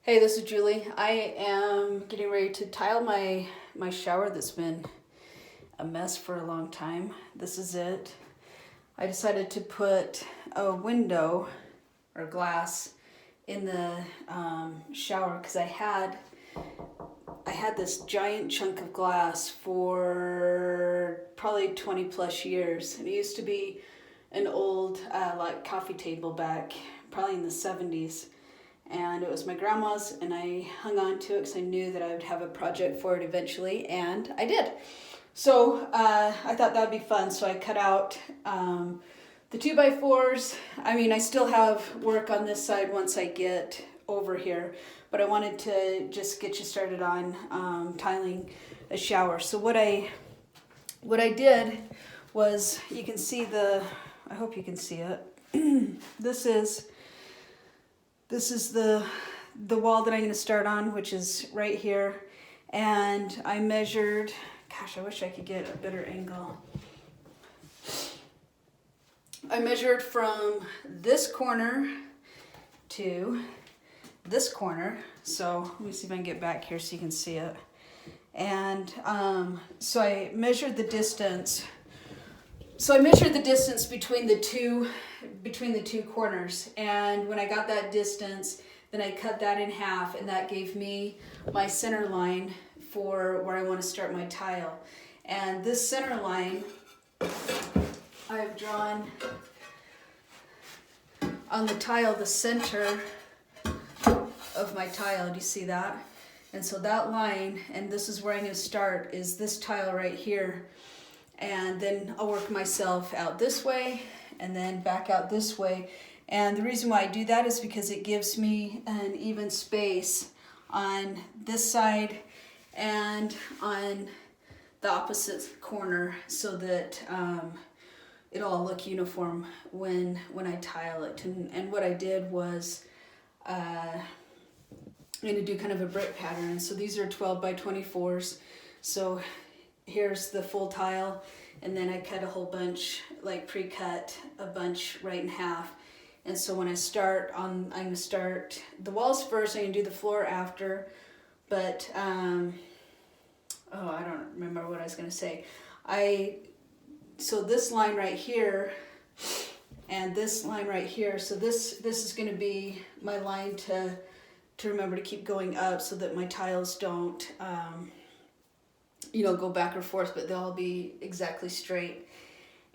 Hey, this is Julie. I am getting ready to tile my shower that's been a mess for a long time. This is it. I decided to put a window or glass in the shower because I had this giant chunk of glass for probably 20 plus years. And it used to be an old like coffee table back probably in the 70s. And it was my grandma's, and I hung on to it because I knew that I would have a project for it eventually, and I did. So I thought that would be fun, so I cut out the 2x4s. I mean, I still have work on this side once I get over here, but I wanted to just get you started on tiling a shower. So what I did was, you can see I hope you can see it. This is the wall that I'm going to start on, which is right here. And I measured, gosh, I wish I could get a better angle. I measured from this corner to this corner. So let me see if I can get back here so you can see it. And so I measured the distance. So I measured the distance between the two corners, and when I got that distance, then I cut that in half, and that gave me my center line for where I want to start my tile. And this center line I've drawn on the tile, the center of my tile. Do you see that? And so that line, and this is where I'm going to start, is this tile right here. And then I'll work myself out this way and then back out this way. And the reason why I do that is because it gives me an even space on this side and on the opposite corner, so that it'll all look uniform when I tile it. And what I did was I'm going to do kind of a brick pattern. So these are 12 by 24s. So here's the full tile, and then I cut a whole bunch, like pre-cut a bunch right in half. And so when I start I'm going to start the walls first, I'm going to do the floor after. But I don't remember what I was going to say. So this line right here and this line right here, so this is going to be my line to remember to keep going up, so that my tiles don't go back or forth, but they'll all be exactly straight.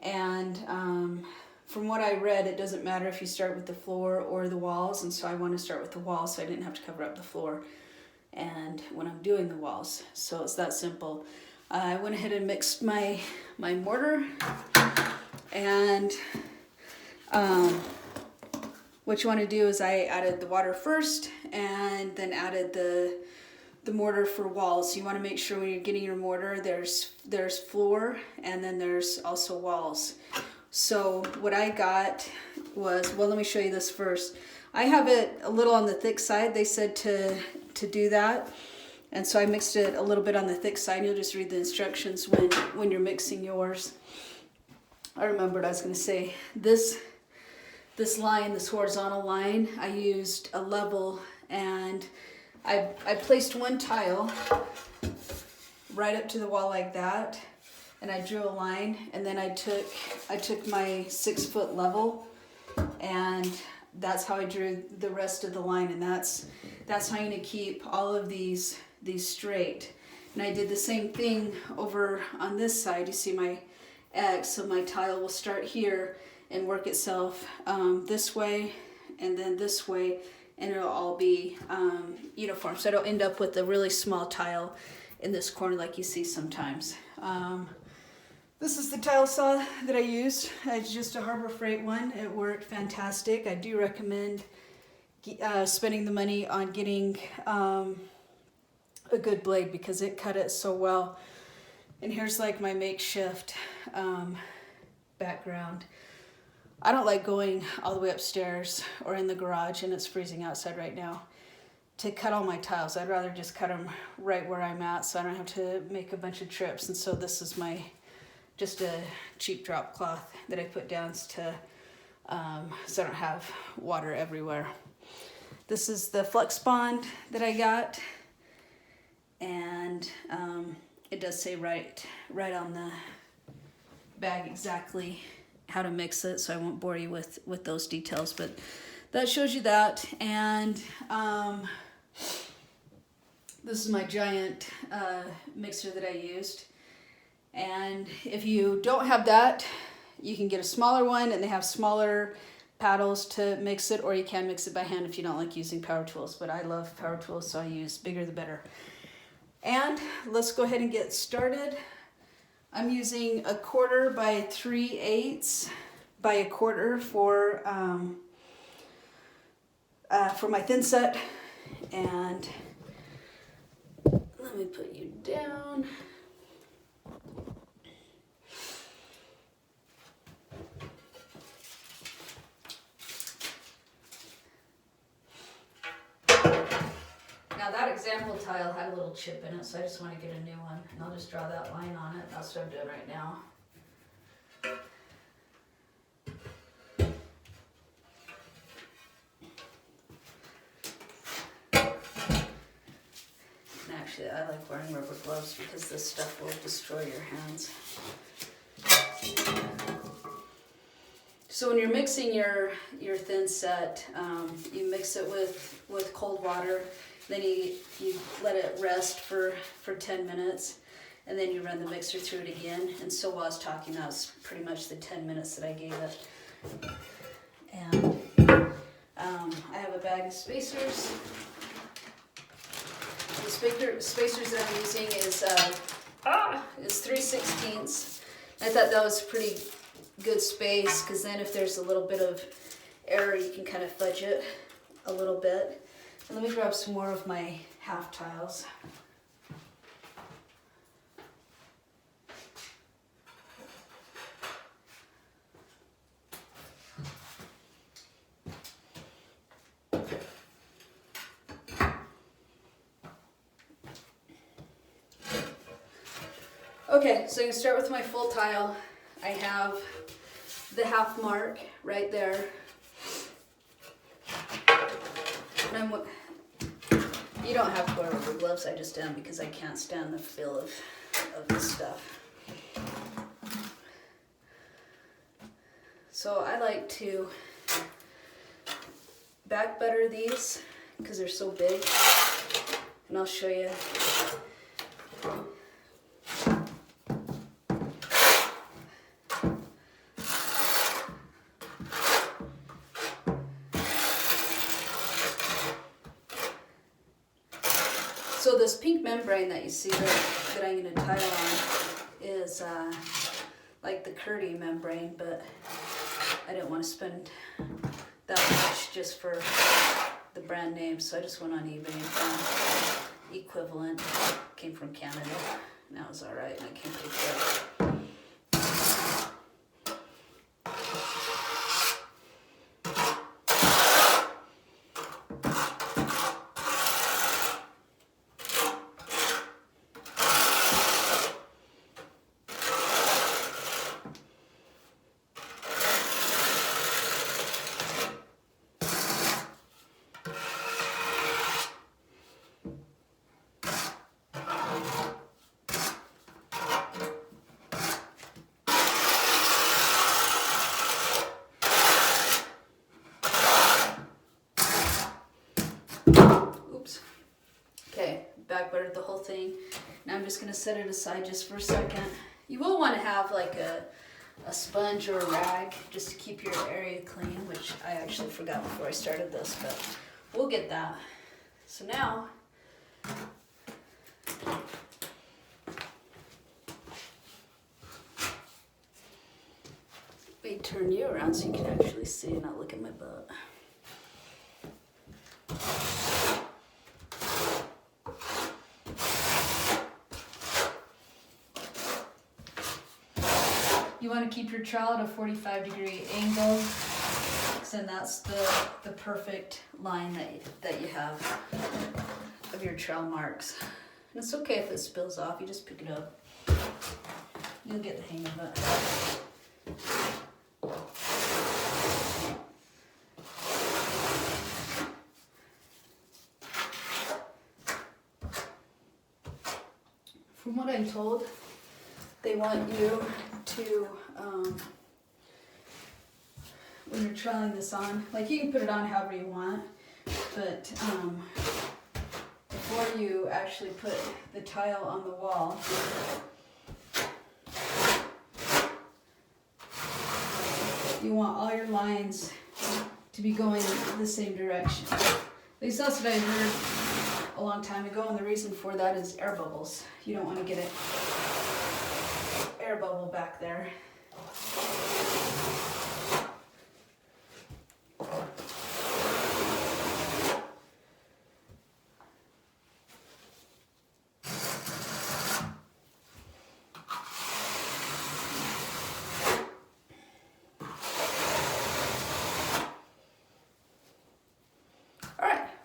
And from what I read, it doesn't matter if you start with the floor or the walls, and so I want to start with the walls so I didn't have to cover up the floor and when I'm doing the walls. So it's that simple. I went ahead and mixed my mortar, and what you want to do is I added the water first and then added the mortar for walls. So you want to make sure when you're getting your mortar, there's floor and then there's also walls. So what I got was, well, let me show you this first. I have it a little on the thick side. They said to do that. And so I mixed it a little bit on the thick side. You'll just read the instructions when you're mixing yours. I remembered I was going to say this line, this horizontal line, I used a level, and I placed one tile right up to the wall like that, and I drew a line, and then I took my 6-foot level, and that's how I drew the rest of the line. And that's how I'm going to keep all of these straight. And I did the same thing over on this side. You see my X, so my tile will start here and work itself this way and then this way, and it'll all be uniform. So I don't end up with a really small tile in this corner like you see sometimes. This is the tile saw that I used. It's just a Harbor Freight one. It worked fantastic. I do recommend spending the money on getting a good blade because it cut it so well. And here's like my makeshift background. I don't like going all the way upstairs or in the garage, and it's freezing outside right now, to cut all my tiles. I'd rather just cut them right where I'm at so I don't have to make a bunch of trips. And so this is just a cheap drop cloth that I put down so I don't have water everywhere. This is the Flex Bond that I got, and it does say right on the bag exactly how to mix it, so I won't bore you with those details, but that shows you that. And this is my giant mixer that I used, and if you don't have that, you can get a smaller one, and they have smaller paddles to mix it, or you can mix it by hand if you don't like using power tools, but I love power tools, so I use bigger the better. And let's go ahead and get started. I'm using 1/4 by 3/8 by 1/4 for my thin set. And let me put you down. Now that example tile had a little chip in it, so I just want to get a new one, and I'll just draw that line on it. That's what I'm doing right now. And actually, I like wearing rubber gloves because this stuff will destroy your hands. So when you're mixing your thin set, you mix it with cold water. Then you let it rest for 10 minutes, and then you run the mixer through it again. And so while I was talking, that was pretty much the 10 minutes that I gave it. And I have a bag of spacers. The spacers that I'm using is 3/16. I thought that was pretty good space, because then if there's a little bit of error, you can kind of fudge it a little bit. And let me grab some more of my half tiles. Okay, so I'm going to start with my full tile. I have the half mark right there. And you don't have to wear rubber gloves, I just am because I can't stand the feel of this stuff. So I like to back butter these because they're so big, and I'll show you. So this pink membrane that you see that I'm going to tile on is like the Curdy membrane, but I didn't want to spend that much just for the brand name, so I just went on eBay and found equivalent. Came from Canada, and that was alright, and I came pretty quick. Oops. Okay, back buttered the whole thing. Now I'm just going to set it aside just for a second. You will want to have like a sponge or a rag just to keep your area clean, which I actually forgot before I started this, but we'll get that. So now, let me turn you around so you can actually see and not look at my butt. You want to keep your trowel at a 45-degree angle, because then that's the perfect line that you have of your trowel marks. And it's okay if it spills off, you just pick it up. You'll get the hang of it. From what I'm told, they want you to, when you're trialing this on, like you can put it on however you want, but before you actually put the tile on the wall, you want all your lines to be going the same direction. At least that's what I heard a long time ago, and the reason for that is air bubbles. You don't want to get an air bubble back there.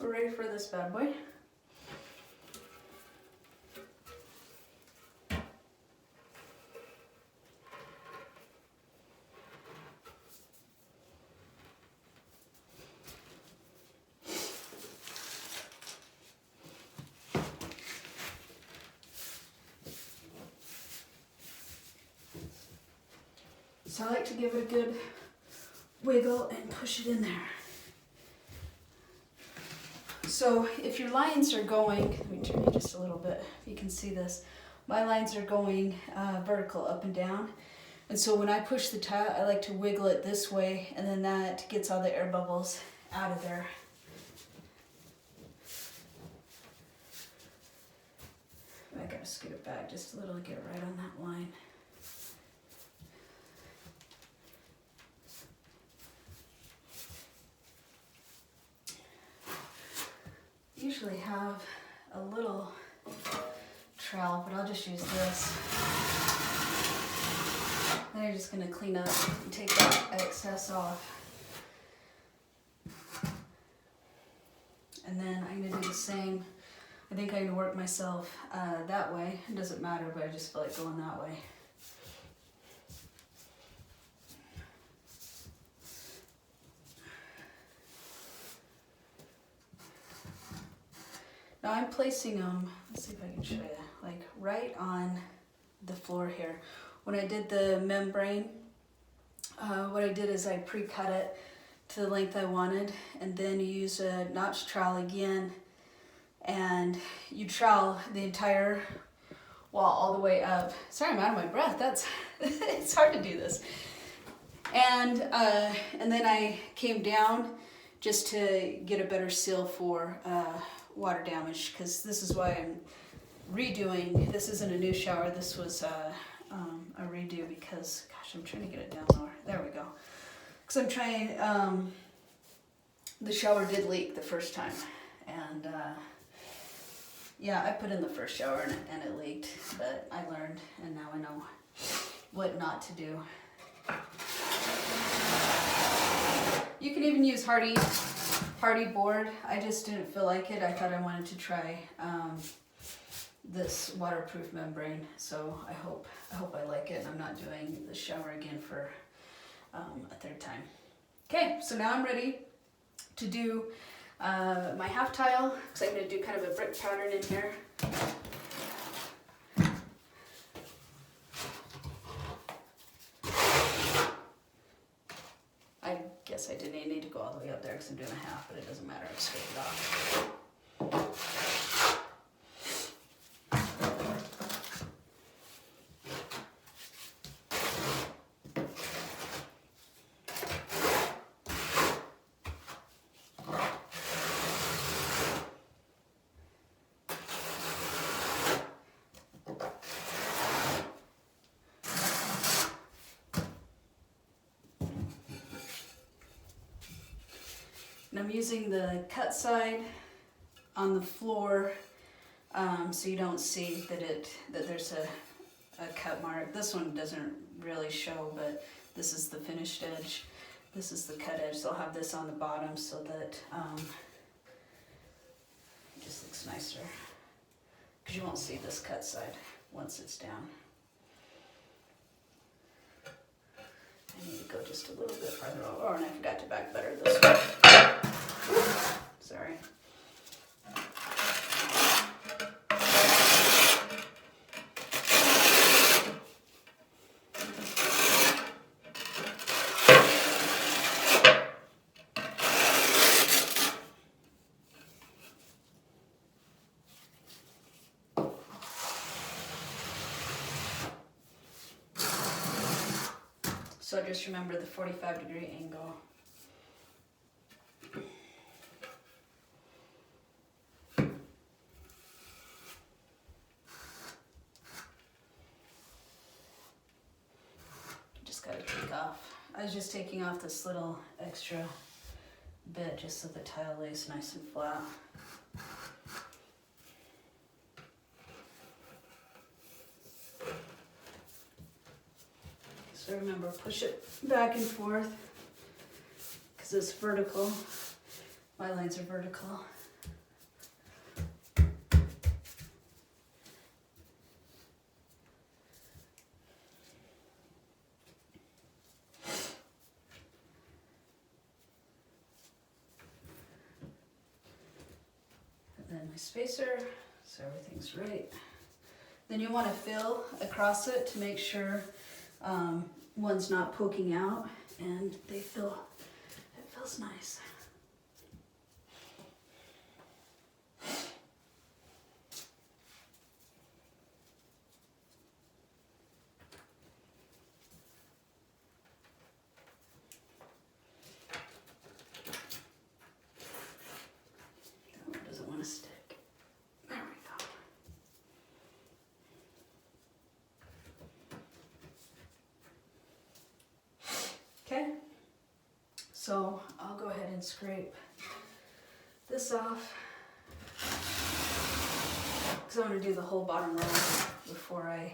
We're ready for this bad boy. So I like to give it a good wiggle and push it in there. So if your lines are going, let me turn you just a little bit, if you can see this. My lines are going vertical up and down. And so when I push the tile, I like to wiggle it this way, and then that gets all the air bubbles out of there. I gotta scoot it back just a little to get it right on that line. Usually have a little trowel, but I'll just use this. Then I'm just going to clean up and take that excess off. And then I'm going to do the same. I think I'm going to work myself that way. It doesn't matter, but I just feel like going that way. Now I'm placing them, let's see if I can show you, like right on the floor here. When I did the membrane, what I did is I pre-cut it to the length I wanted, and then you use a notch trowel again, and you trowel the entire wall all the way up. Sorry, I'm out of my breath. That's it's hard to do this. And then I came down just to get a better seal for water damage, because this is why I'm redoing. This isn't a new shower. This was a redo because, gosh, I'm trying to get it down lower. There we go. Because I'm trying. The shower did leak the first time, and yeah, I put in the first shower and it leaked, but I learned, and now I know what not to do. You can even use hardy board. I just didn't feel like it. I thought I wanted to try this waterproof membrane, so I hope I like it, and I'm not doing the shower again for a third time. Okay, so now I'm ready to do my half tile, because I'm going to do kind of a brick pattern in here. I guess I didn't need to go all the way up there because I'm doing a half, but it doesn't matter. I'll scrape it off. And I'm using the cut side on the floor, so you don't see that there's a cut mark. This one doesn't really show, but this is the finished edge. This is the cut edge, so I'll have this on the bottom so that it just looks nicer. Because you won't see this cut side once it's down. I need to go just a little bit farther over, and I forgot to back better this way. Sorry. So just remember the 45-degree angle. Just gotta take off. I was just taking off this little extra bit just so the tile lays nice and flat. So remember, push it back and forth because it's vertical. My lines are vertical. And then my spacer, so everything's right. Then you want to fill across it to make sure one's not poking out, and they feel, it feels nice. That one doesn't want to stick. There we go. Okay, so I'll go ahead and scrape this off because I want to do the whole bottom row before I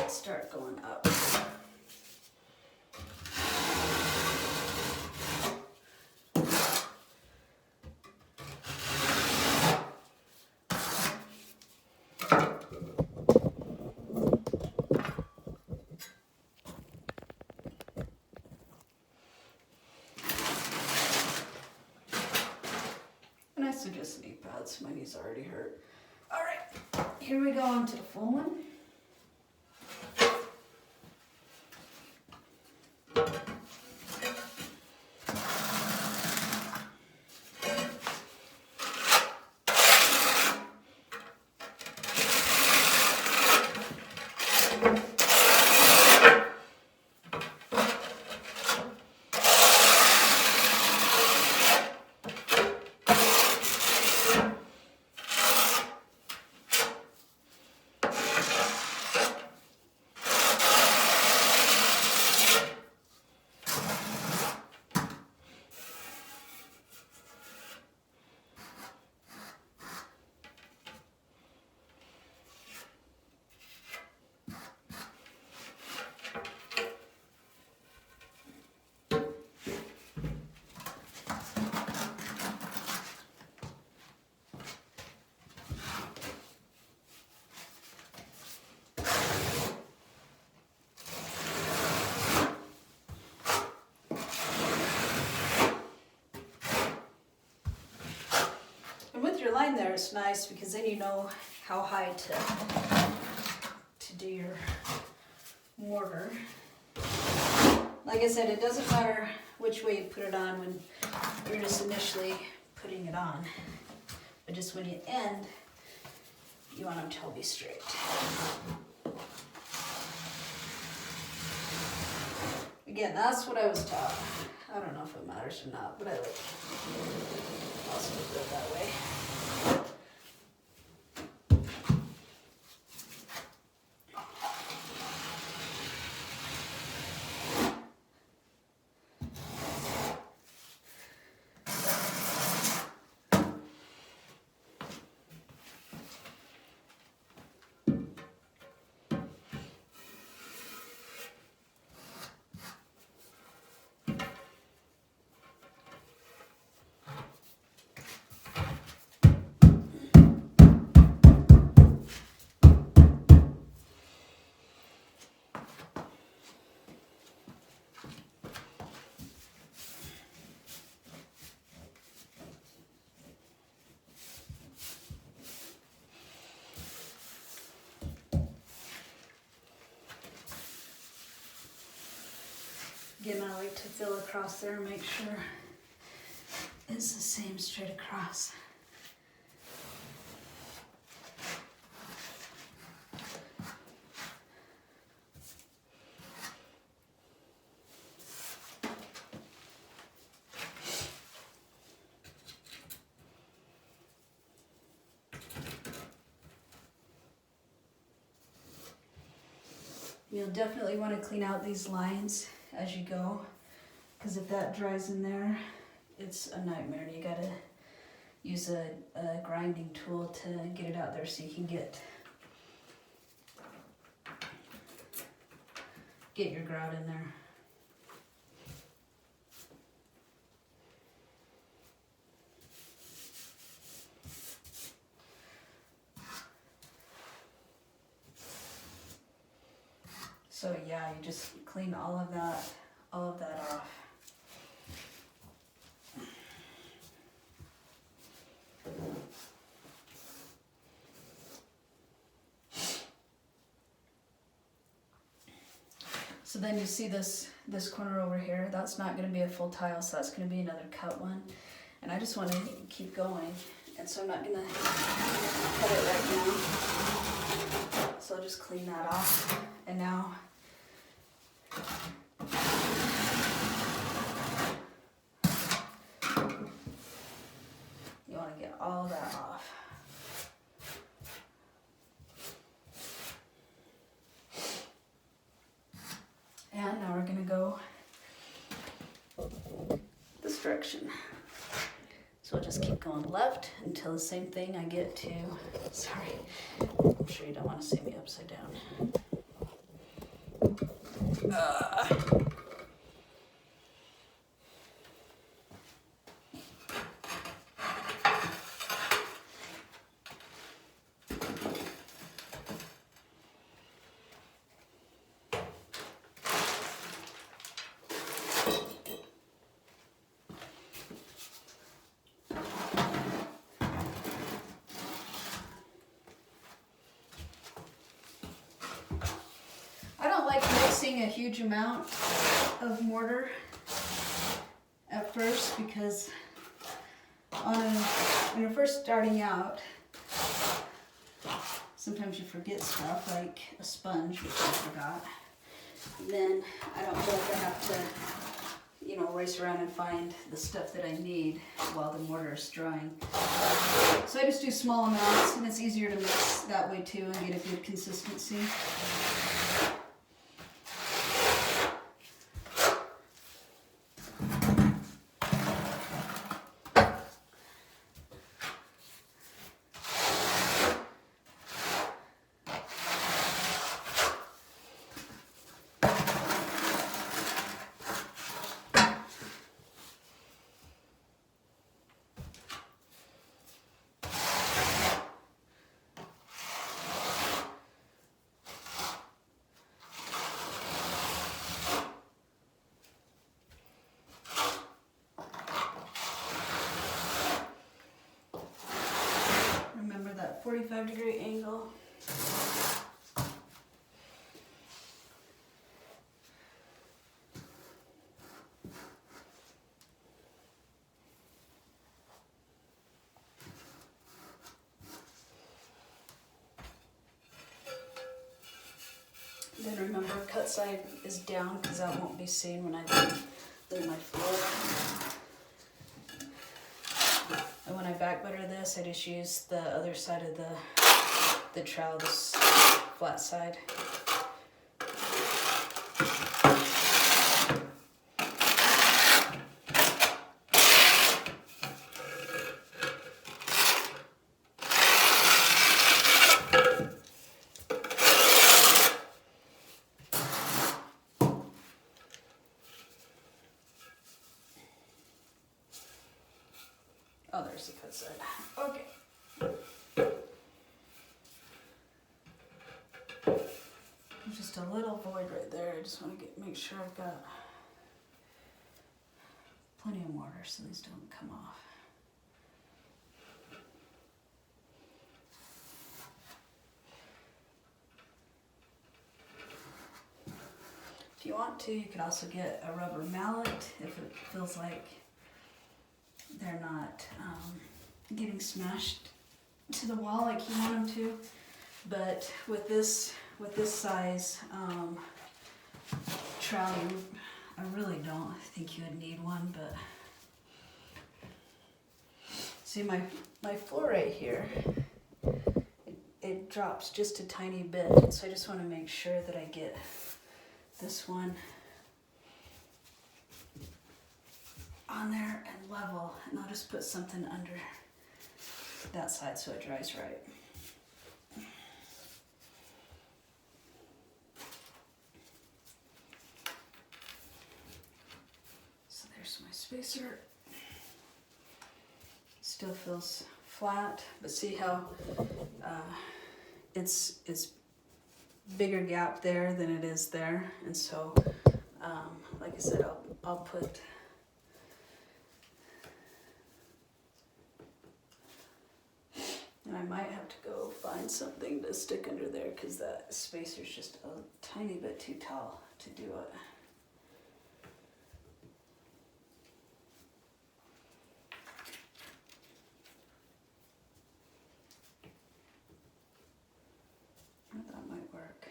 start going up. And I suggest knee pads, my knees already hurt. All right, here we go on to the full one. Your line there is nice because then you know how high to do your mortar. Like I said, it doesn't matter which way you put it on when you're just initially putting it on, but just when you end, you want them to all be straight. Again, that's what I was taught. I don't know if it matters or not, but I like also do it that way. Again, I like to fill across there and make sure it's the same straight across. You'll definitely want to clean out these lines as you go, because if that dries in there, it's a nightmare. You gotta use a grinding tool to get it out there so you can get your grout in there. So yeah, you just clean all of that off. So then you see this corner over here, that's not going to be a full tile, so that's going to be another cut one. And I just want to keep going, and so I'm not going to cut it right now. So I'll just clean that off. And now you want to get all that off. And now we're going to go this direction. So I'll just keep going left until the same thing I get to, sorry, I'm sure you don't want to see me upside down. I don't like mixing a huge amount of mortar at first, because when you're first starting out, sometimes you forget stuff like a sponge, which I forgot. And then I don't feel like I have to, you know, race around and find the stuff that I need while the mortar is drying. So I just do small amounts, and it's easier to mix that way too and get a good consistency. Remember that 45-degree angle. Then remember, cut side is down because that won't be seen when I do my floor. And when I back butter this, I just use the other side of the trowel, this flat side. Oh, there's the cut side. Okay. There's just a little void right there. I just want to make sure I've got plenty of mortar so these don't come off. If you want to, you could also get a rubber mallet if it feels like they're not getting smashed to the wall like you want them to. But with this size trowel, I really don't think you would need one. But see, my floor right here, it drops just a tiny bit. So I just want to make sure that I get this one on there and level, and I'll just put something under that side so it dries right. So there's my spacer. Still feels flat, but see how it's bigger gap there than it is there, and so like I said, I'll put and I might have to go find something to stick under there because that spacer's just a tiny bit too tall to do it. That might work.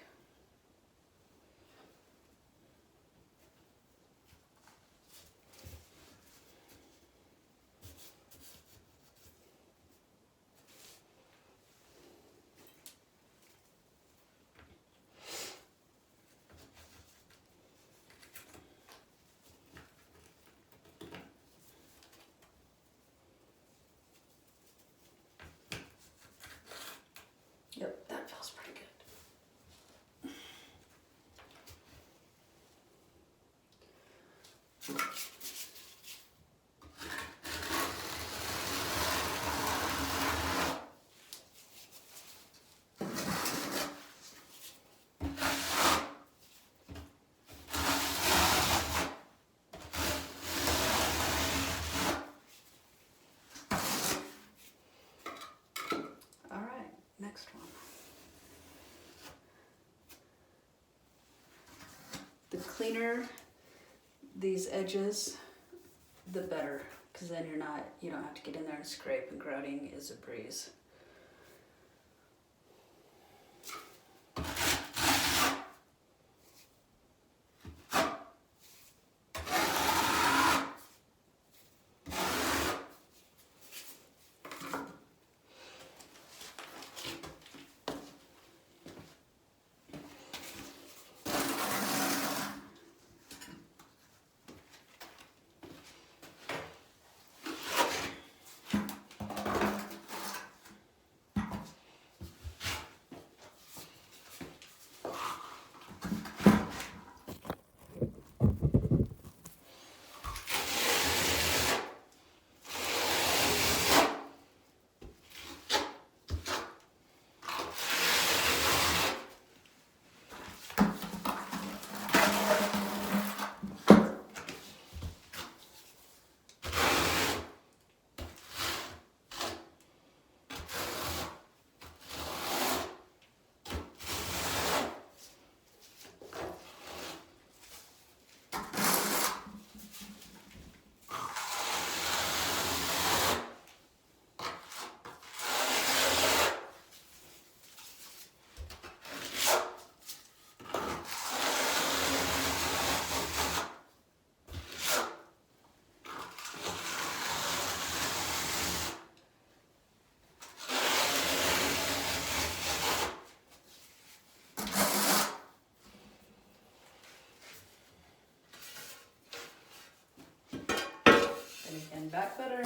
Yep, that feels pretty good. All right, next one. The cleaner these edges, the better, because then you don't have to get in there and scrape, and grouting is a breeze. And back better.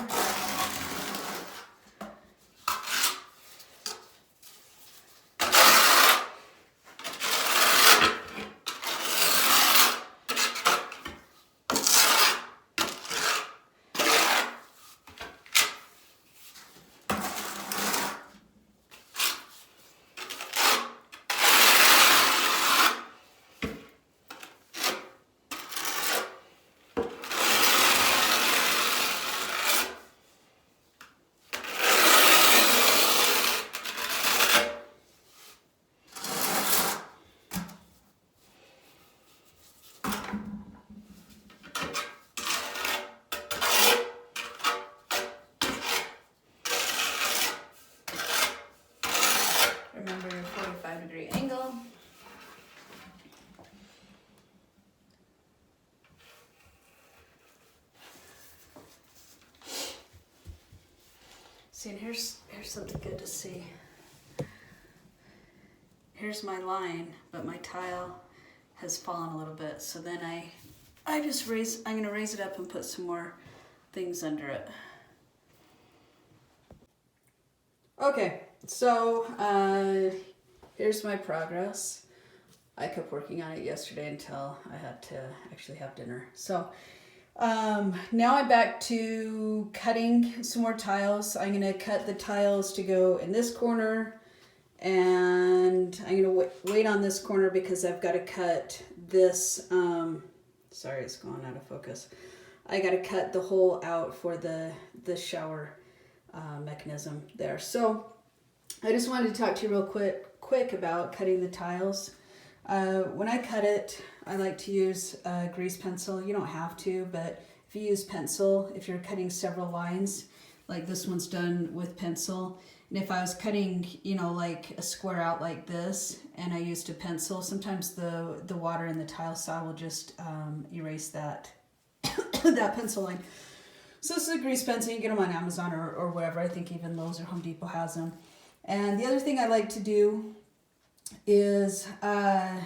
Remember your 45-degree angle. See, and here's something good to see. here's my line, but my tile has fallen a little bit. So then I'm gonna raise it up and put some more things under it. Okay, so here's my progress. I kept working on it yesterday until I had to actually have dinner. So now I'm back to cutting some more tiles. I'm gonna cut the tiles to go in this corner, and I'm gonna wait on this corner because I've got to cut this. Sorry, it's going out of focus. I got to cut the hole out for the shower mechanism there. So I just wanted to talk to you real quick about cutting the tiles. When I cut it, I like to use a grease pencil. You don't have to, but if you use pencil, if you're cutting several lines, like this one's done with pencil, and if I was cutting, you know, like a square out like this, and I used a pencil, sometimes the water in the tile saw will just erase that that pencil line. So this is a grease pencil. You can get them on Amazon or wherever. I think even Lowe's or Home Depot has them. And the other thing I like to do is I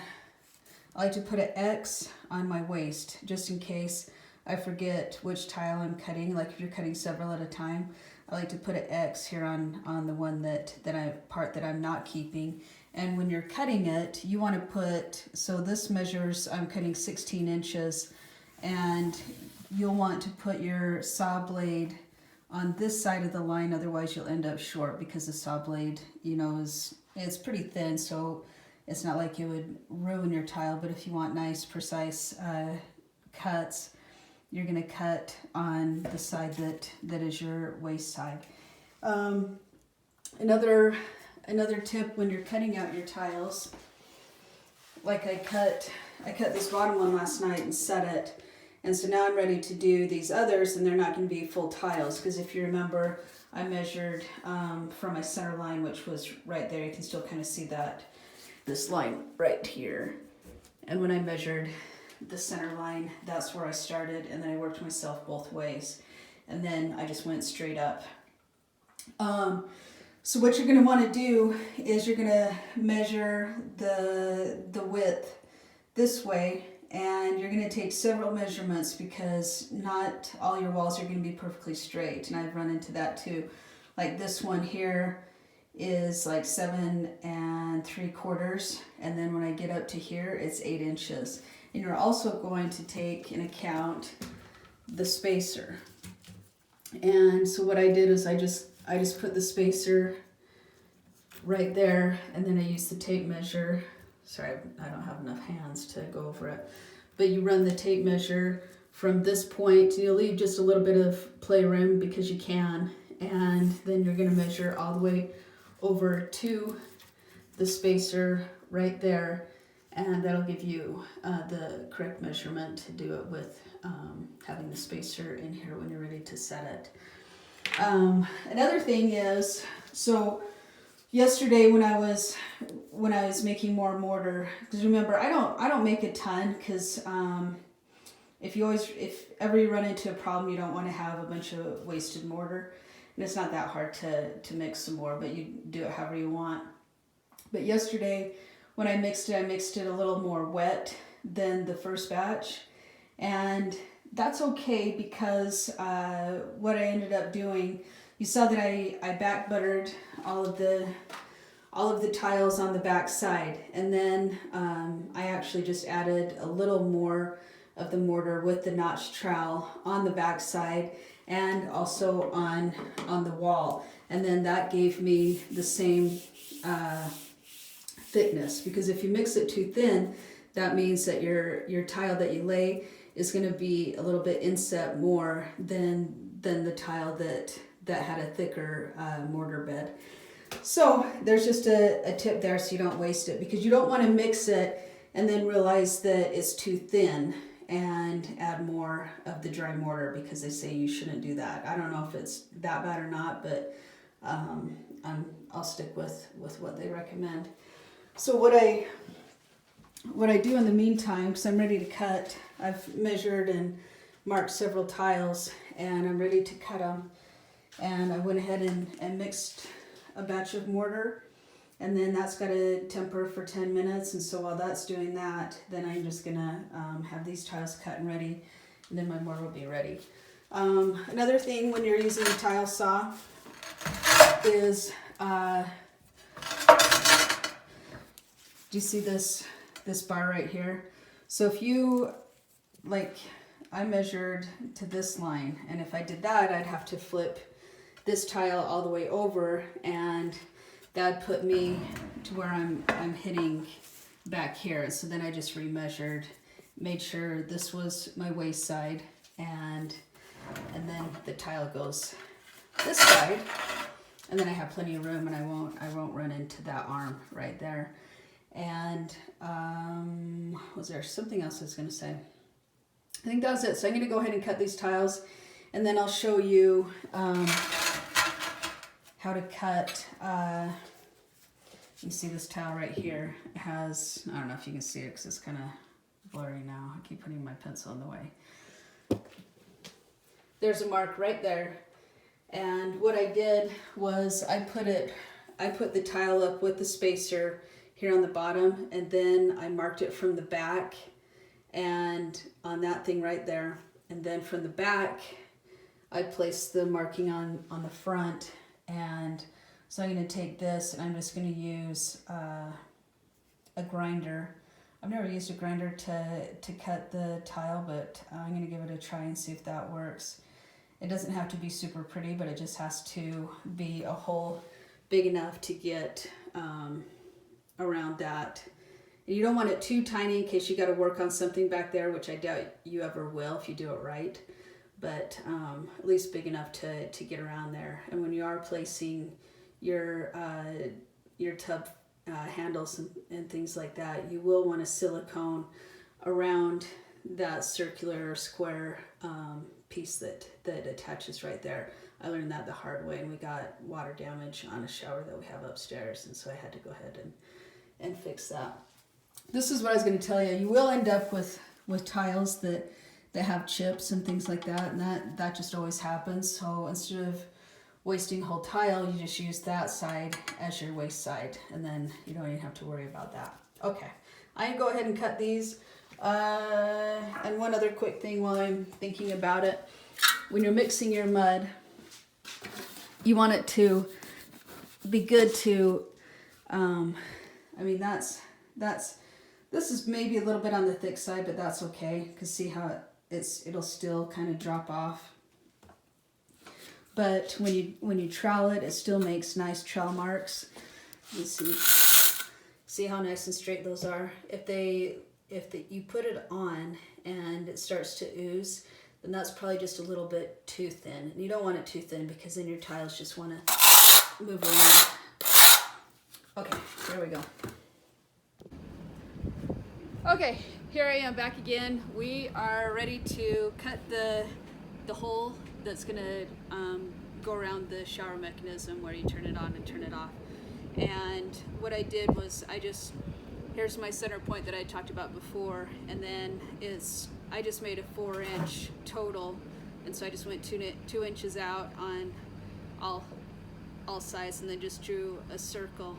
like to put an X on my waist just in case I forget which tile I'm cutting. Like if you're cutting several at a time, I like to put an X here on the one that I'm not keeping. And when you're cutting it, you want to put, so this measures, I'm cutting 16 inches, and you'll want to put your saw blade on this side of the line, otherwise you'll end up short because the saw blade, you know, it's pretty thin, so it's not like it would ruin your tile. But if you want nice, precise cuts, you're going to cut on the side that is your waist side. Another tip when you're cutting out your tiles, like I cut this bottom one last night and set it, and so now I'm ready to do these others, and they're not going to be full tiles, because if you remember, I measured from my center line, which was right there. You can still kind of see this line right here. And when I measured the center line, that's where I started, and then I worked myself both ways, and then I just went straight up. So what you're going to want to do is you're going to measure the width this way, and you're going to take several measurements because not all your walls are going to be perfectly straight, and I've run into that too. Like this one here is like 7 3/4, and then when I get up to here, it's 8 inches. And you're also going to take in account the spacer. And so what I did is I just put the spacer right there, and then I used the tape measure. Sorry, I don't have enough hands to go over it. But you run the tape measure from this point, and you'll leave just a little bit of play room because you can. And then you're going to measure all the way over to the spacer right there. And that'll give you the correct measurement to do it with having the spacer in here when you're ready to set it. Another thing is, so yesterday when I was making more mortar, because remember I don't make a ton, because if ever you run into a problem, you don't want to have a bunch of wasted mortar, and it's not that hard to mix some more, but you do it however you want. But yesterday when I mixed it a little more wet than the first batch, and that's okay because what I ended up doing, you saw that I back buttered all of the tiles on the back side, and then I actually just added a little more of the mortar with the notch trowel on the back side and also on the wall, and then that gave me the same thickness, because if you mix it too thin, that means that your tile that you lay is going to be a little bit inset more than the tile that had a thicker mortar bed. So there's just a tip there so you don't waste it, because you don't want to mix it and then realize that it's too thin and add more of the dry mortar, because they say you shouldn't do that. I don't know if it's that bad or not, but I'll stick with what they recommend. So what I do in the meantime, because I'm ready to cut, I've measured and marked several tiles, and I'm ready to cut them. And I went ahead and mixed a batch of mortar, and then that's got to temper for 10 minutes. And so while that's doing that, then I'm just gonna have these tiles cut and ready, and then my mortar will be ready. Another thing when you're using a tile saw is, do you see this bar right here? So if you, like, I measured to this line, and if I did that, I'd have to flip this tile all the way over, and that'd put me to where I'm hitting back here. So then I just remeasured, made sure this was my waist side, and then the tile goes this side, and then I have plenty of room, and I won't run into that arm right there. And was there something else I was going to say? I think that was it. So I'm going to go ahead and cut these tiles, and then I'll show you how to cut. You see this tile right here? It has, I don't know if you can see it because it's kind of blurry now. I keep putting my pencil in the way. There's a mark right there. And what I did was I put the tile up with the spacer here on the bottom, and then I marked it from the back and on that thing right there. And then from the back, I placed the marking on the front. And so I'm going to take this, and I'm just going to use a grinder. I've never used a grinder to cut the tile, but I'm going to give it a try and see if that works. It doesn't have to be super pretty, but it just has to be a hole big enough to get around that. And you don't want it too tiny in case you got to work on something back there, which I doubt you ever will if you do it right. But at least big enough to get around there. And when you are placing your tub handles and things like that, you will want a silicone around that circular or square piece that attaches right there. I learned that the hard way, and we got water damage on a shower that we have upstairs, and so I had to go ahead and fix that. This is what I was going to tell you. You will end up with tiles that have chips and things like that, and that just always happens. So instead of wasting a whole tile, you just use that side as your waste side, and then you don't even have to worry about that. Okay, I can go ahead and cut these. And one other quick thing while I'm thinking about it. When you're mixing your mud, you want it to be good to, this is maybe a little bit on the thick side, but that's okay, because see how it'll still kind of drop off. But when you trowel it, it still makes nice trowel marks. You see how nice and straight those are. If you put it on and it starts to ooze, then that's probably just a little bit too thin. And you don't want it too thin, because then your tiles just want to move around. Okay, there we go. Okay, here I am back again. We are ready to cut the hole that's going to go around the shower mechanism where you turn it on and turn it off. And what I did was here's my center point that I talked about before, and then I just made a 4-inch total, and so I just went 2 inches out on all sides, and then just drew a circle.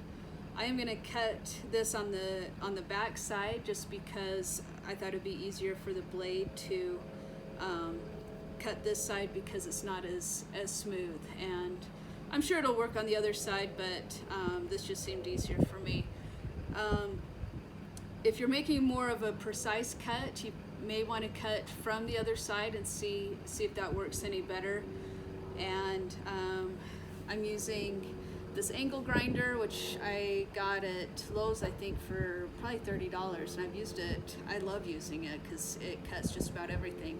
I am going to cut this on the back side just because I thought it'd be easier for the blade to cut this side, because it's not as smooth, and I'm sure it'll work on the other side, but this just seemed easier for me. If you're making more of a precise cut, you may want to cut from the other side and see if that works any better. And I'm using this angle grinder, which I got at Lowe's, I think, for probably $30, and I've used it. I love using it because it cuts just about everything.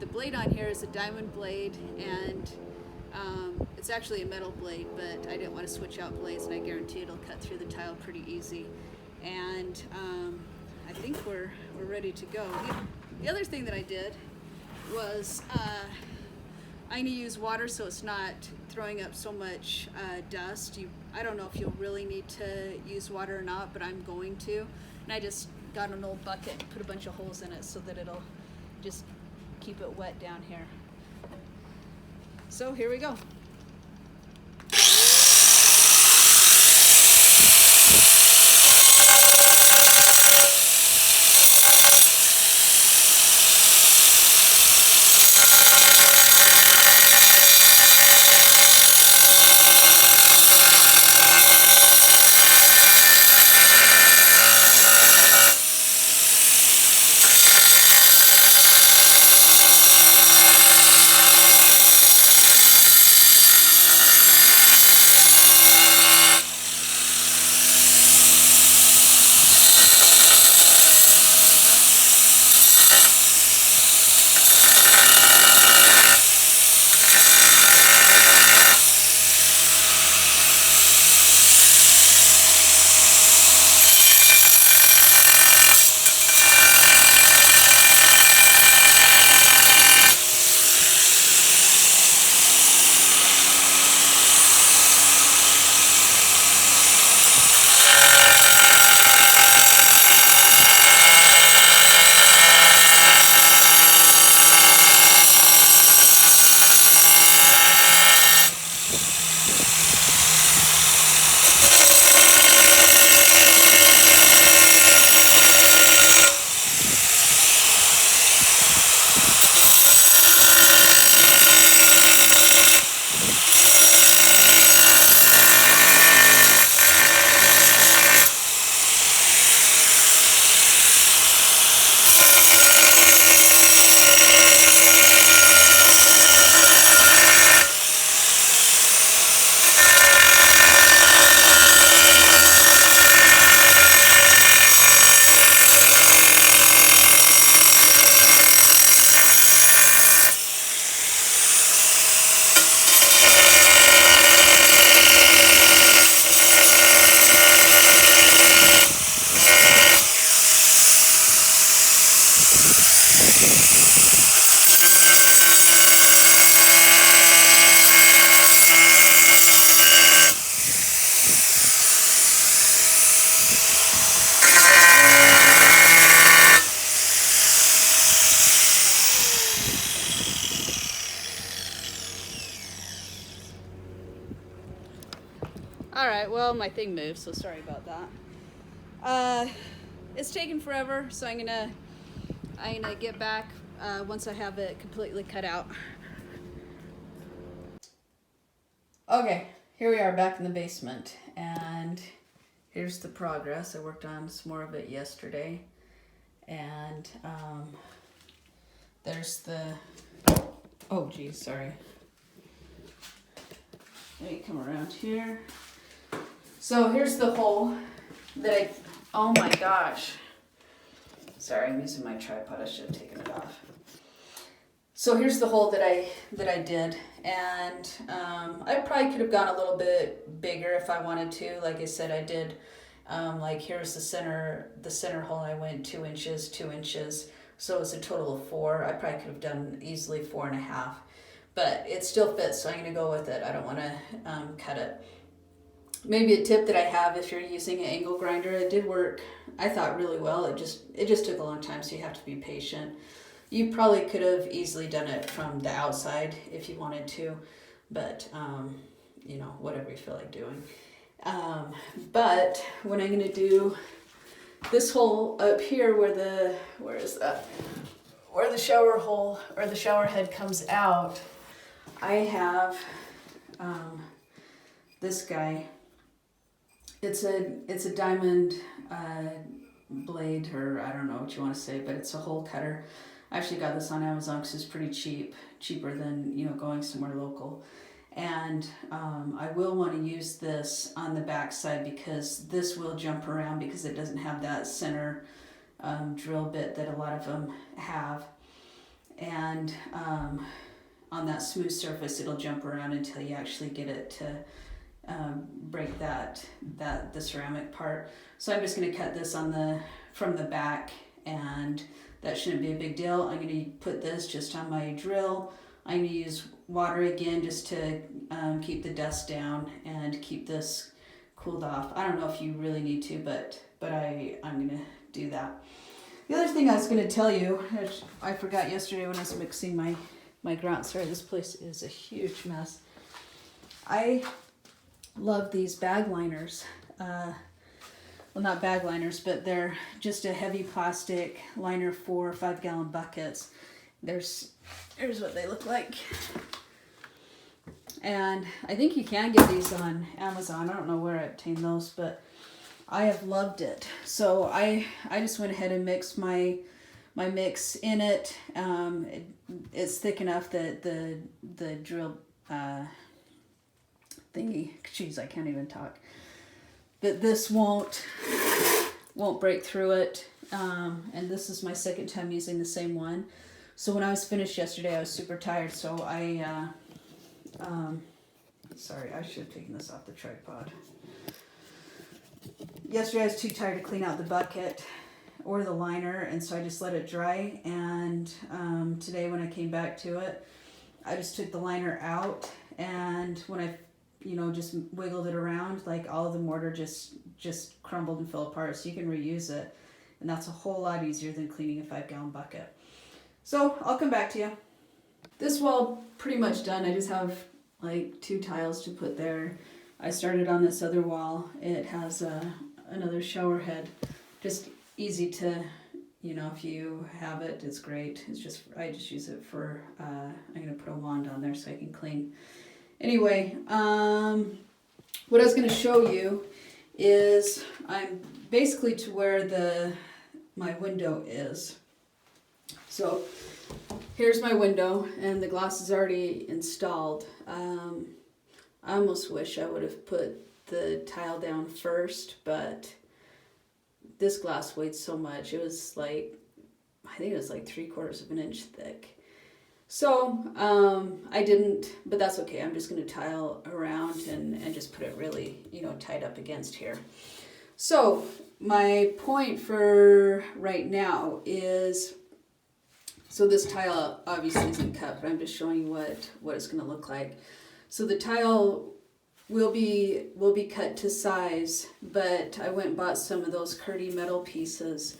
The blade on here is a diamond blade, and it's actually a metal blade, but I didn't want to switch out blades, and I guarantee it'll cut through the tile pretty easy. And I think we're ready to go. The other thing that I did was I need to use water so it's not throwing up so much dust. I don't know if you'll really need to use water or not, but I'm going to. And I just got an old bucket and put a bunch of holes in it so that it'll just keep it wet down here. So here we go. All right, well, my thing moved, so sorry about that. It's taking forever, so I'm gonna get back once I have it completely cut out. Okay, here we are back in the basement, and here's the progress. I worked on some more of it yesterday, and there's the, oh geez, sorry. Let me come around here. So here's the hole that oh my gosh. Sorry, I'm using my tripod, I should have taken it off. So here's the hole that I did, and I probably could have gone a little bit bigger if I wanted to. Like I said, I did, like here's the center hole, I went 2 inches, 2 inches. So it's a total of 4. I probably could have done easily 4.5, but it still fits, so I'm gonna go with it. I don't wanna cut it. Maybe a tip that I have, if you're using an angle grinder, it did work, I thought, really well. It just took a long time, so you have to be patient. You probably could have easily done it from the outside if you wanted to, but you know, whatever you feel like doing. But when I'm gonna do this hole up here where the shower hole or the shower head comes out, I have this guy. It's a diamond blade, or I don't know what you want to say, but it's a hole cutter. I actually got this on Amazon because it's pretty cheap, cheaper than, you know, going somewhere local. And I will want to use this on the back side because this will jump around because it doesn't have that center drill bit that a lot of them have. And on that smooth surface, it'll jump around until you actually get it to break the ceramic part. So I'm just going to cut this from the back, and that shouldn't be a big deal. I'm going to put this just on my drill. I'm going to use water again just to keep the dust down and keep this cooled off. I don't know if you really need to, but I'm going to do that. The other thing I was going to tell you, which I forgot yesterday when I was mixing my ground. Sorry, this place is a huge mess. I love these bag liners. Well, not bag liners, but they're just a heavy plastic liner for 5-gallon buckets. Here's what they look like. And I think you can get these on Amazon. I don't know where I obtained those, but I have loved it. So I just went ahead and mixed my mix in it. It's thick enough that the drill thingy, geez, I can't even talk, that this won't break through it. And this is my second time using the same one. So when I was finished yesterday, I was super tired, so sorry, I should have taken this off the tripod. Yesterday I was too tired to clean out the bucket or the liner, and so I just let it dry. And today when I came back to it, I just took the liner out, and when I just wiggled it around, like all of the mortar just crumbled and fell apart, so you can reuse it. And that's a whole lot easier than cleaning a 5-gallon bucket. So I'll come back to you. This wall pretty much done. I just have like 2 tiles to put there. I started on this other wall. It has another shower head. Just easy to, if you have it, it's great. I just use it for, I'm going to put a wand on there so I can clean. Anyway, what I was going to show you is I'm basically to where my window is. So here's my window, and the glass is already installed. I almost wish I would have put the tile down first, but this glass weighed so much. It was like, I think it was like 3/4 of an inch thick. So I didn't, but that's okay. I'm just going to tile around and just put it really, tight up against here. So my point for right now is, so this tile obviously isn't cut, but I'm just showing you what it's going to look like. So the tile will be cut to size, but I went and bought some of those Curdy metal pieces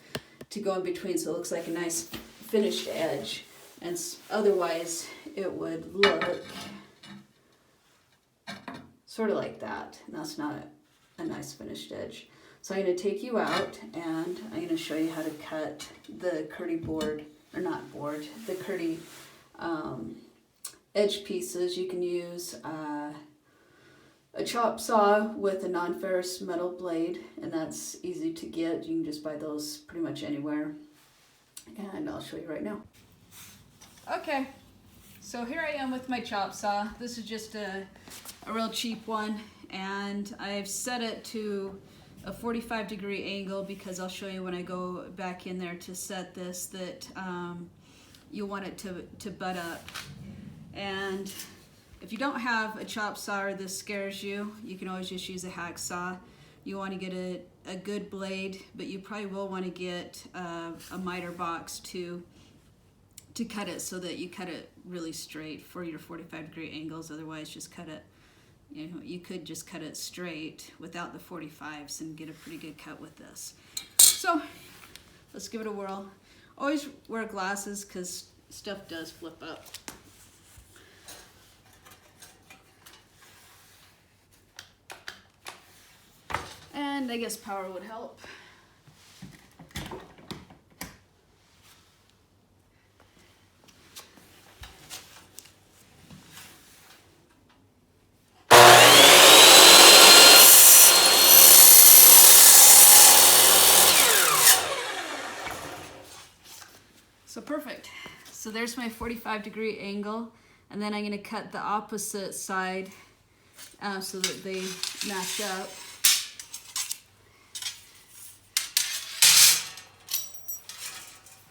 to go in between, so it looks like a nice finished edge. And otherwise it would look sort of like that. And that's not a nice finished edge. So I'm going to take you out and I'm going to show you how to cut the curdy board, or not board, the curdy edge pieces. You can use a chop saw with a non-ferrous metal blade, and that's easy to get. You can just buy those pretty much anywhere. And I'll show you right now. Okay, so here I am with my chop saw. This is just a real cheap one, and I've set it to a 45-degree angle because I'll show you when I go back in there to set this that you'll want it to butt up. And if you don't have a chop saw or this scares you, you can always just use a hacksaw. You want to get a good blade, but you probably will want to get a miter box to cut it so that you cut it really straight for your 45-degree angles. Otherwise, just cut it, you could just cut it straight without the 45s and get a pretty good cut with this. So let's give it a whirl. Always wear glasses because stuff does flip up. And I guess power would help. So perfect. So there's my 45-degree angle, and then I'm going to cut the opposite side so that they match up.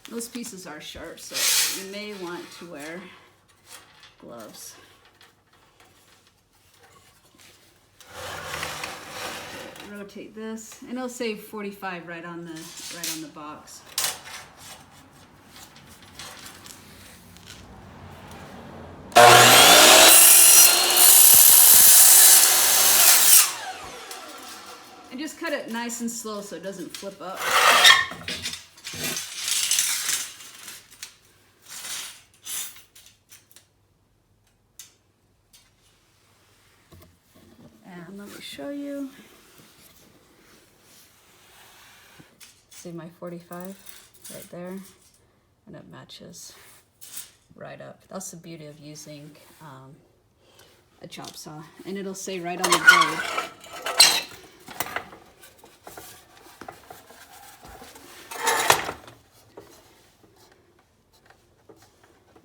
Those pieces are sharp, so you may want to wear gloves. Rotate this, and it'll say 45 right on the box. And just cut it nice and slow so it doesn't flip up. And let me show you. See my 45 right there, and it matches right up. That's the beauty of using a chop saw, and it'll say right on the blade.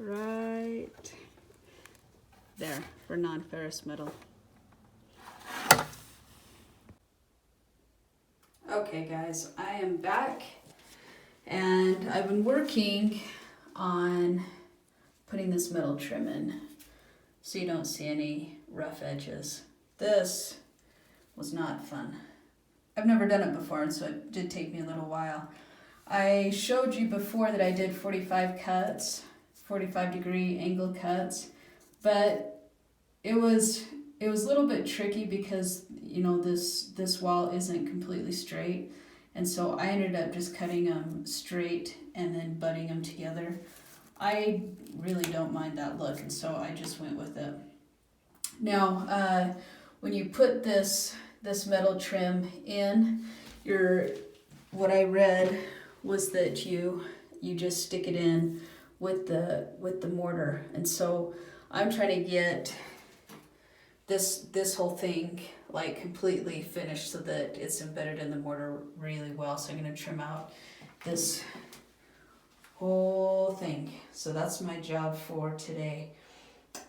Right there for non-ferrous metal. Okay guys, I am back, and I've been working on putting this metal trim in so you don't see any rough edges. This was not fun. I've never done it before, and so it did take me a little while. I showed you before that I did 45 cuts, 45-degree angle cuts, but it was a little bit tricky because this wall isn't completely straight, and so I ended up just cutting them straight and then butting them together. I really don't mind that look, and so I just went with it. Now, when you put this metal trim in, what I read was that you just stick it in with the mortar, and so I'm trying to get this whole thing like completely finished so that it's embedded in the mortar really well. So I'm going to trim out this whole thing. So that's my job for today.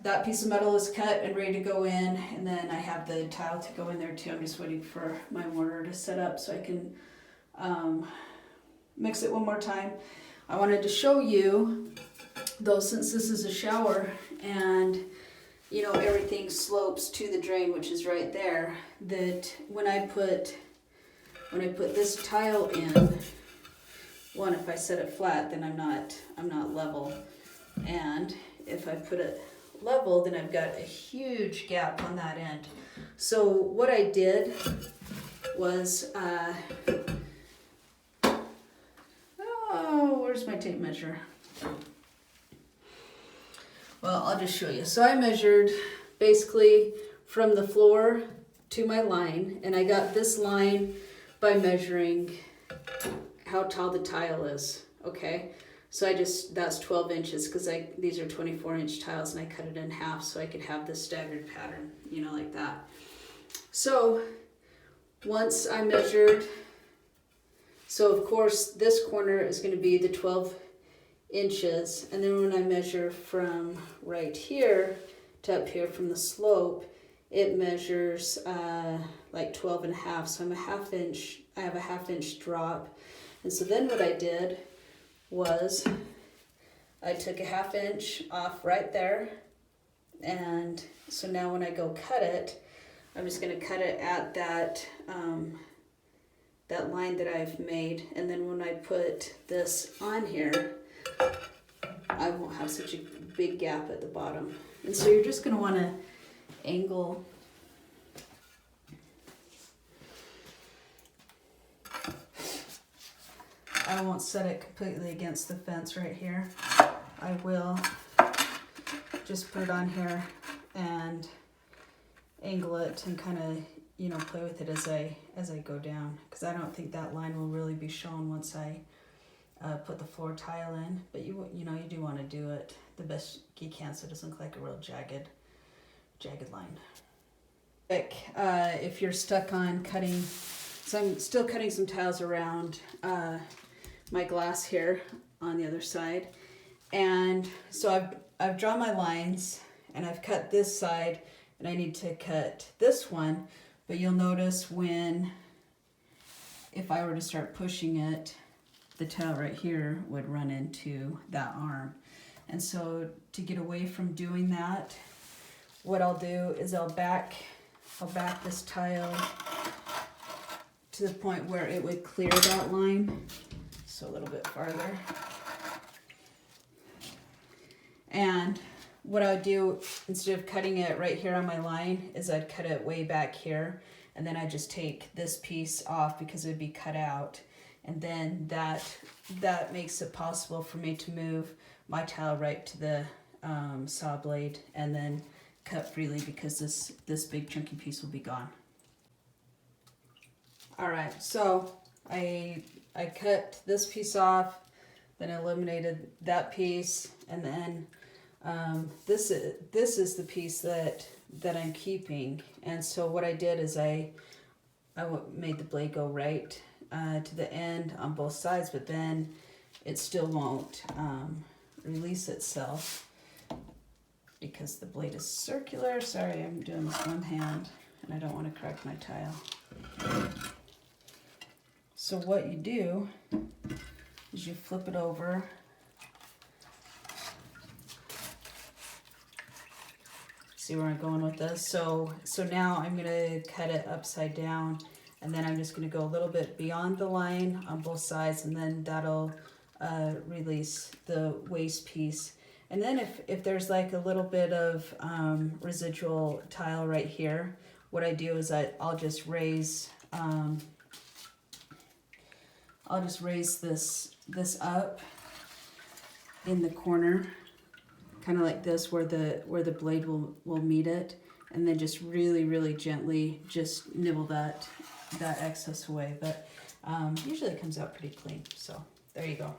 That piece of metal is cut and ready to go in, and then I have the tile to go in there too. I'm just waiting for my mortar to set up so I can mix it one more time. I wanted to show you though, since this is a shower and everything slopes to the drain, which is right there, that when I put this tile in, one, if I set it flat, then I'm not level, and if I put it level, then I've got a huge gap on that end. So what I did was where's my tape measure? Well, I'll just show you. So I measured basically from the floor to my line, and I got this line by measuring how tall the tile is, okay? So that's 12 inches because these are 24-inch tiles, and I cut it in half so I could have this staggered pattern, you know, like that. So once I measured, so of course this corner is going to be the 12 inches, and then when I measure from right here to up here from the slope, it measures like 12 and a half, so I have a half-inch drop. And so then what I did was I took a half-inch off right there, and so now when I go cut it, I'm just going to cut it at that that line that I've made, and then when I put this on here, I won't have such a big gap at the bottom. And so you're just going to want to angle I won't set it completely against the fence right here. I will just put it on here and angle it and kind of, you know, play with it as I go down, because I don't think that line will really be shown once I put the floor tile in. But you know, you do want to do it the best you can so it doesn't look like a real jagged line. If you're stuck on cutting, so I'm still cutting some tiles around my glass here on the other side, and so I've drawn my lines and I've cut this side, and I need to cut this one. But you'll notice if I were to start pushing it, the tile right here would run into that arm. And so to get away from doing that, what I'll do is I'll back this tile to the point where it would clear that line, so a little bit farther. And what I would do, instead of cutting it right here on my line, is I'd cut it way back here, and then I just take this piece off because it would be cut out, and then that makes it possible for me to move my tile right to the saw blade and then cut freely, because this big chunky piece will be gone. All right, so I cut this piece off, then I eliminated that piece, and then this is the piece that I'm keeping. And so what I did is I made the blade go right to the end on both sides, but then it still won't release itself because the blade is circular. Sorry, I'm doing this one hand and I don't want to crack my tile. So what you do is you flip it over. See where I'm going with this? So now I'm gonna cut it upside down, and then I'm just gonna go a little bit beyond the line on both sides, and then that'll release the waste piece. And then if there's like a little bit of residual tile right here, what I do is I'll just raise this up in the corner, kind of like this, where the blade will meet it, and then just really gently just nibble that excess away. But usually it comes out pretty clean. So there you go.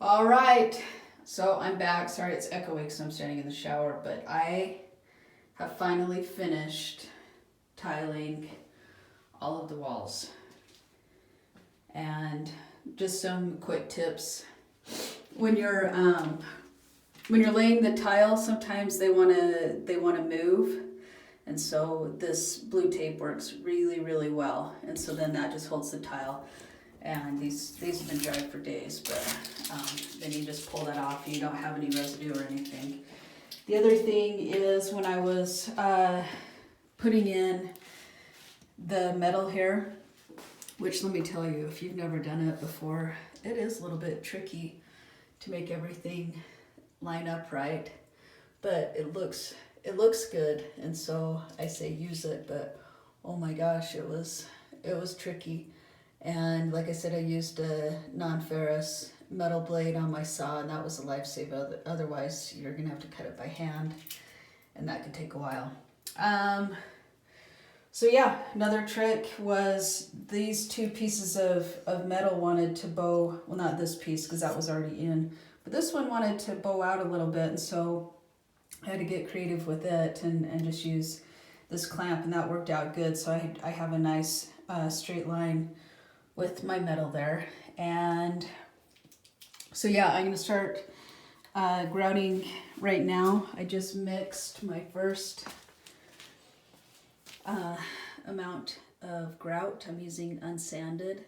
All right, so I'm back. Sorry it's echoing because I'm standing in the shower, but I have finally finished tiling all of the walls. And just some quick tips. When you're laying the tile, sometimes they wanna move, and so this blue tape works really well. And so then that just holds the tile. And these have been dried for days, but then you just pull that off. You don't have any residue or anything. The other thing is, when I was putting in the metal here, which, let me tell you, if you've never done it before, it is a little bit tricky to make everything line up right, but it looks good, and so I say use it. But oh my gosh, it was tricky. And like I said, I used a non-ferrous metal blade on my saw, and that was a lifesaver. Otherwise, you're gonna have to cut it by hand. and that could take a while. So yeah, another trick was these two pieces of metal wanted to bow, well not this piece because that was already in, but this one wanted to bow out a little bit, and so I had to get creative with it and just use this clamp, and that worked out good. So I have a nice straight line with my metal there. And so yeah, I'm gonna start grouting right now. I just mixed my first amount of grout. I'm using unsanded,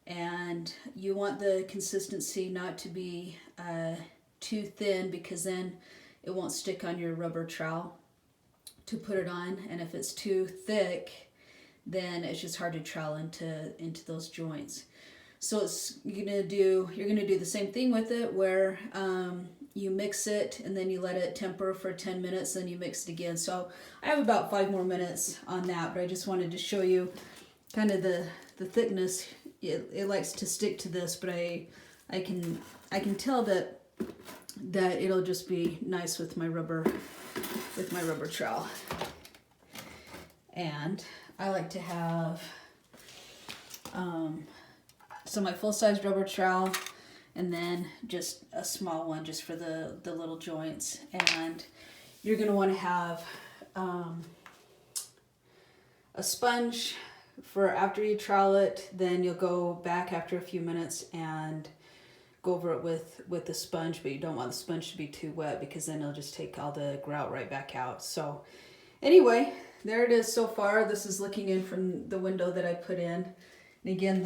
and you want the consistency not to be too thin, because then it won't stick on your rubber trowel to put it on, and if it's too thick, then it's just hard to trowel into those joints. So you're gonna do the same thing with it, where you mix it and then you let it temper for 10 minutes, then you mix it again. So I have about 5 more minutes on that, but I just wanted to show you kind of the thickness. It likes to stick to this, but I can tell that it'll just be nice with my rubber trowel. And I like to have so my full-size rubber trowel, and then just a small one just for the little joints. And you're going to want to have a sponge for after you trowel it. Then you'll go back after a few minutes and go over it with the sponge, but you don't want the sponge to be too wet, because then it'll just take all the grout right back out. So anyway, there it is so far. This is looking in from the window that I put in. And again,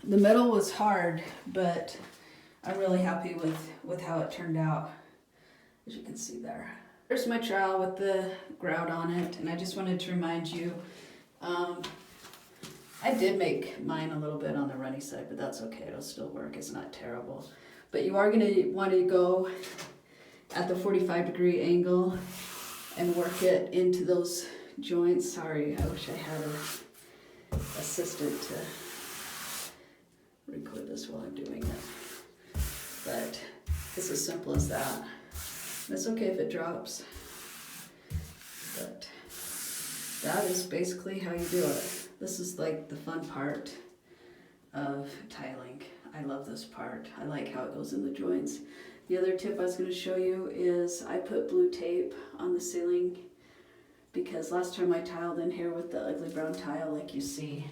the metal was hard, but I'm really happy with how it turned out, as you can see there. Here's my trowel with the grout on it, and I just wanted to remind you, I did make mine a little bit on the runny side, but that's okay, it'll still work, it's not terrible. But you are gonna want to go at the 45-degree angle and work it into those joints. Sorry, I wish I had an assistant to record this while I'm doing it. But it's as simple as that. It's okay if it drops, but that is basically how you do it. This is like the fun part of tiling. I love this part. I like how it goes in the joints. The other tip I was going to show you is I put blue tape on the ceiling, because last time I tiled in here with the ugly brown tile like you see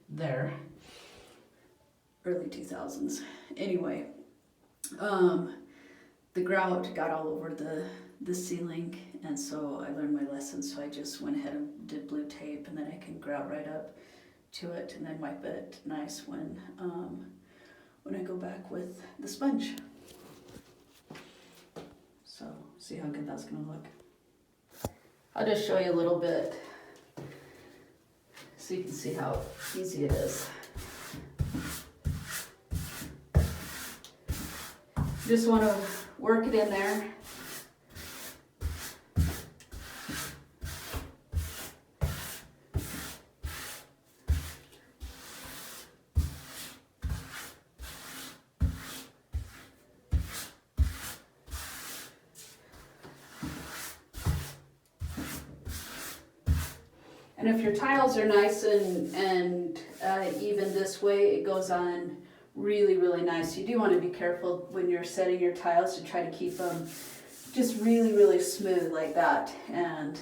there, early 2000s. Anyway, the grout got all over the ceiling, and so I learned my lesson, so I just went ahead and did blue tape, and then I can grout right up to it and then wipe it nice when I go back with the sponge. So see how good that's gonna look. I'll just show you a little bit so you can see how easy it is. Just want to work it in there. And if your tiles are nice and even this way, it goes on really, really nice. You do want to be careful when you're setting your tiles to try to keep them just really, really smooth like that. And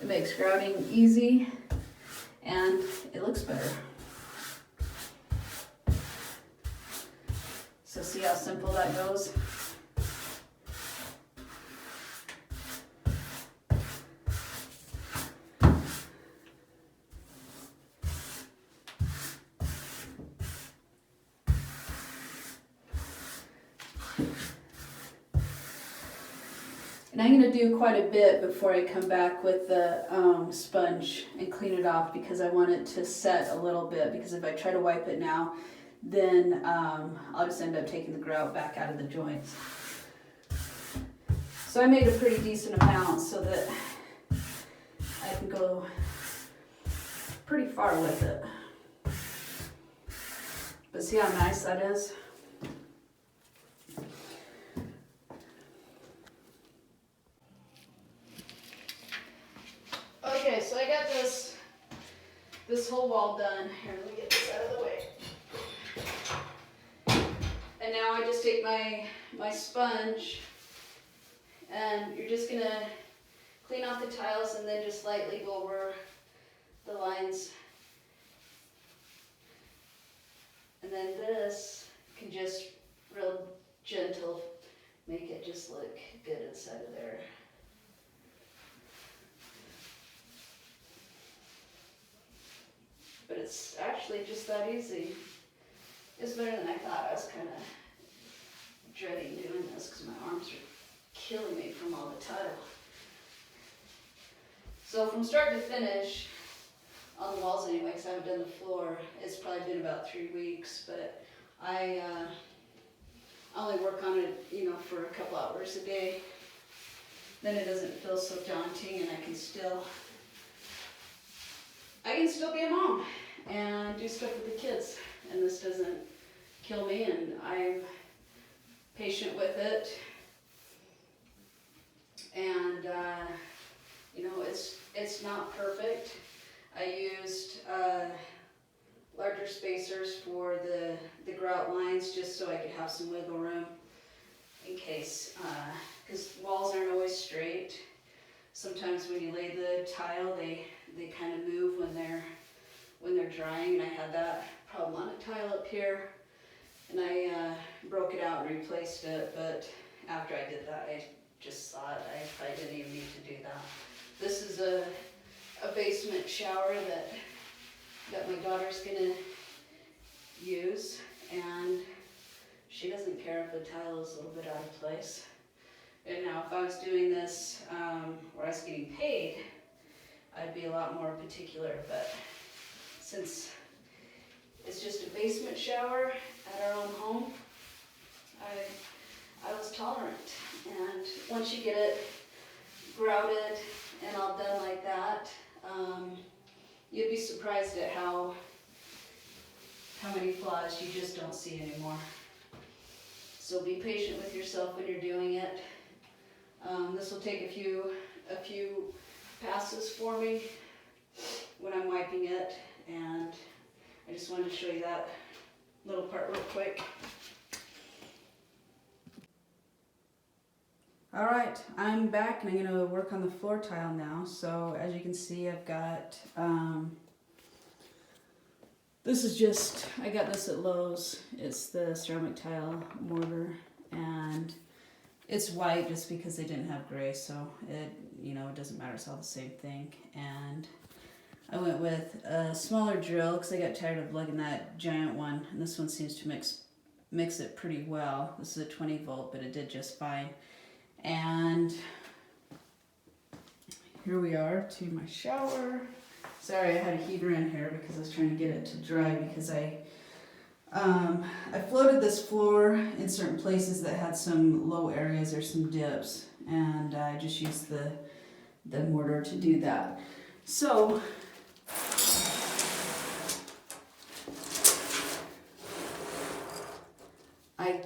it makes grouting easy and it looks better. So see how simple that goes? And I'm going to do quite a bit before I come back with the sponge and clean it off, because I want it to set a little bit, because if I try to wipe it now, then I'll just end up taking the grout back out of the joints. So I made a pretty decent amount so that I can go pretty far with it. But see how nice that is? Okay, so I got this whole wall done. Here, let me get this out of the way. And now I just take my sponge, and you're just gonna clean off the tiles and then just lightly go over the lines. And then this can just real gentle make it just look good inside of there. But it's actually just that easy. It's better than I thought. I was kind of dreading doing this because my arms are killing me from all the tile. So from start to finish, on the walls anyway, because I haven't done the floor, it's probably been about 3 weeks, but I only work on it, for a couple hours a day. Then it doesn't feel so daunting, and I can still be a mom and do stuff with the kids, and this doesn't kill me, and I'm patient with it, and it's not perfect. I used larger spacers for the grout lines just so I could have some wiggle room in case, because walls aren't always straight. Sometimes when you lay the tile, they kind of move when they're drying, and I had that problem on a tile up here, and I broke it out and replaced it, but after I did that, I just thought I didn't even need to do that. This is a basement shower that my daughter's gonna use, and she doesn't care if the tile is a little bit out of place. And now if I was doing this where I was getting paid, I'd be a lot more particular, but since it's just a basement shower at our own home, I was tolerant. And once you get it grouted and all done like that, you'd be surprised at how many flaws you just don't see anymore. So be patient with yourself when you're doing it. This will take a few passes for me when I'm wiping it, and I just wanted to show you that little part real quick. All right, I'm back and I'm gonna work on the floor tile now. So as you can see, I've got, I got this at Lowe's. It's the ceramic tile mortar, and it's white just because they didn't have gray, so it doesn't matter, it's all the same thing. And I went with a smaller drill because I got tired of lugging that giant one, and this one seems to mix it pretty well. This is a 20 volt, but it did just fine. And here we are to my shower. Sorry, I had a heater in here because I was trying to get it to dry, because I floated this floor in certain places that had some low areas or some dips, and I just used the mortar to do that. So I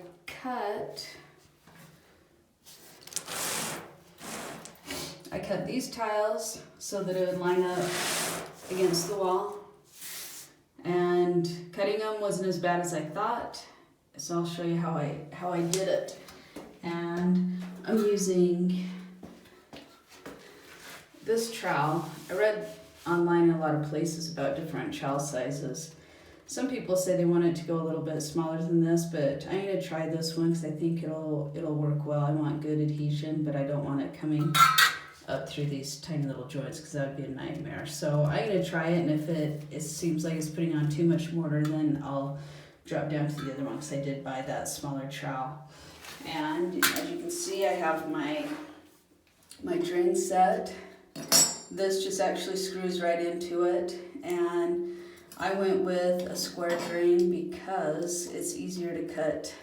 cut these tiles so that it would line up against the wall, and cutting them wasn't as bad as I thought, so I'll show you how I did it. And I'm using this trowel. I read online in a lot of places about different trowel sizes. Some people say they want it to go a little bit smaller than this, but I'm going to try this one because I think it'll work well. I want good adhesion, but I don't want it coming up through these tiny little joints because that would be a nightmare. So I'm going to try it, and if it seems like it's putting on too much mortar, then I'll drop down to the other one, because I did buy that smaller trowel. And as you can see, I have my drain set. This just actually screws right into it, and I went with a square drain because it's easier to cut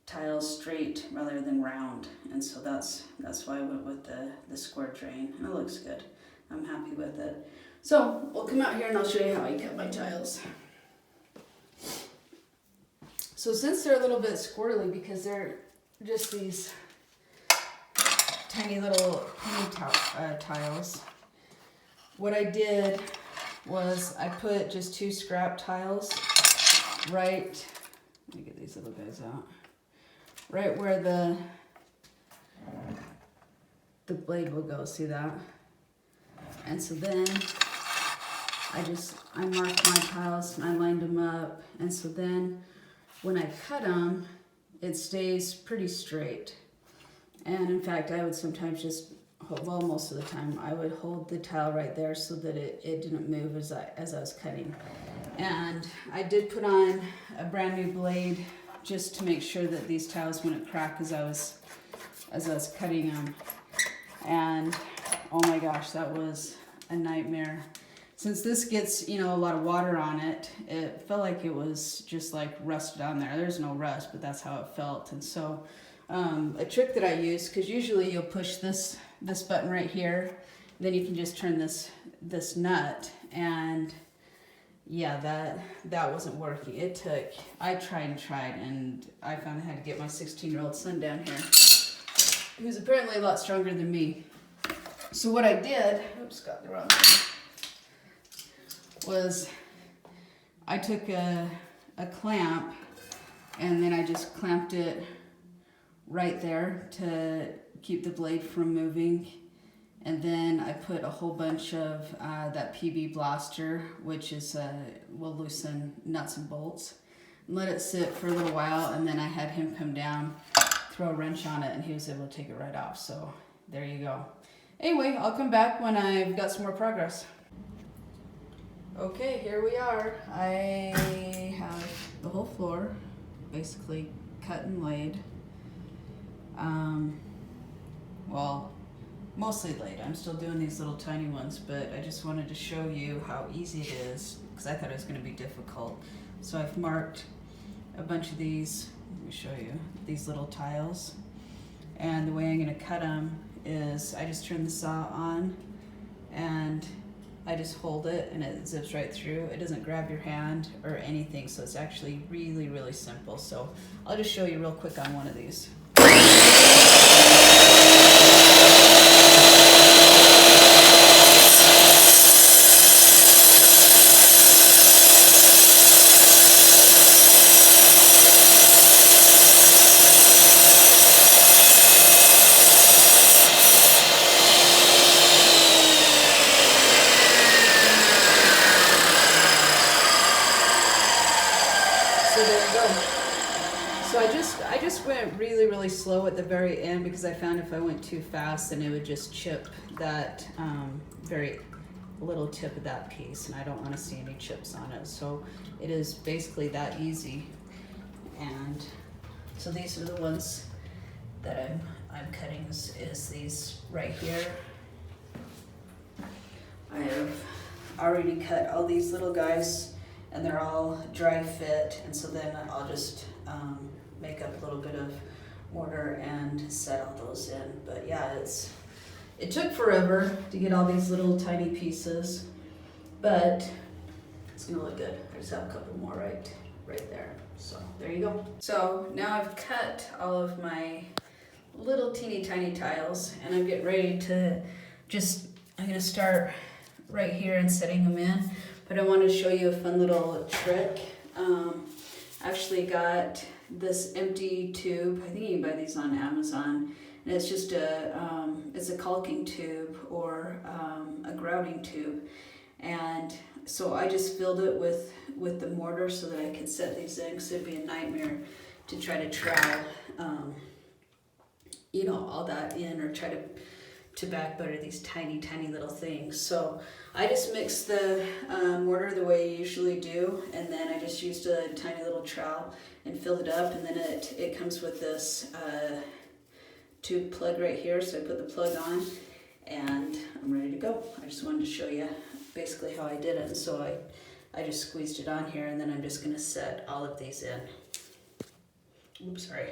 tiles straight rather than round, and so that's why I went with the square drain, and it looks good. I'm happy with it. So we'll come out here and I'll show you how I cut my tiles. So since they're a little bit squirrely because they're just these tiny little penny tiles, what I did was I put just 2 scrap tiles right, let me get these little guys out, right where the blade will go, see that? And so then I marked my tiles and I lined them up, and so then when I cut them, it stays pretty straight. And in fact, I would sometimes just, well, most of the time, I would hold the tile right there so that it didn't move as I was cutting. And I did put on a brand new blade just to make sure that these tiles wouldn't crack as I was cutting them. And oh my gosh, that was a nightmare. Since this gets, you know, a lot of water on it, it felt like it was just like rusted on there. There's no rust, but that's how it felt. And so a trick that I use, because usually you'll push this button right here, then you can just turn this nut, and yeah, that wasn't working. I tried, and I found I had to get my 16-year-old son down here, who's apparently a lot stronger than me. So what I did, oops, got the wrong one, was I took a clamp, and then I just clamped it right there to keep the blade from moving. And then I put a whole bunch of that PB blaster, which is will loosen nuts and bolts, and let it sit for a little while. And then I had him come down, throw a wrench on it, and he was able to take it right off. So there you go. Anyway, I'll come back when I've got some more progress. Okay, here we are. I have the whole floor basically cut and laid. Well, mostly laid. I'm still doing these little tiny ones, but I just wanted to show you how easy it is, because I thought it was going to be difficult. So I've marked a bunch of these, let me show you, these little tiles. And the way I'm going to cut them is I just turn the saw on, and I just hold it and it zips right through. It doesn't grab your hand or anything, so it's actually really, really simple. So I'll just show you real quick on one of these. So there you go. So I just went really, really slow at the very end, because I found if I went too fast, then it would just chip that very little tip of that piece, and I don't want to see any chips on it. So it is basically that easy. And so these are the ones that I'm cutting is these right here. I have already cut all these little guys, and they're all dry fit, and so then I'll just make up a little bit of mortar and set all those in. But yeah, it took forever to get all these little tiny pieces, but it's gonna look good. I just have a couple more right there. So there you go. So now I've cut all of my little teeny tiny tiles, and I'm getting ready to I'm gonna start right here and setting them in. But I want to show you a fun little trick. I actually got this empty tube. I think you can buy these on Amazon. And it's just it's a caulking tube or a grouting tube. And so I just filled it with the mortar so that I could set these in, because it'd be a nightmare to try to trowel, all that in, or try to back butter these tiny, tiny little things. So I just mixed the mortar the way I usually do, and then I just used a tiny little trowel and filled it up, and then it comes with this tube plug right here, so I put the plug on, and I'm ready to go. I just wanted to show you basically how I did it, and so I just squeezed it on here, and then I'm just gonna set all of these in. Oops, sorry.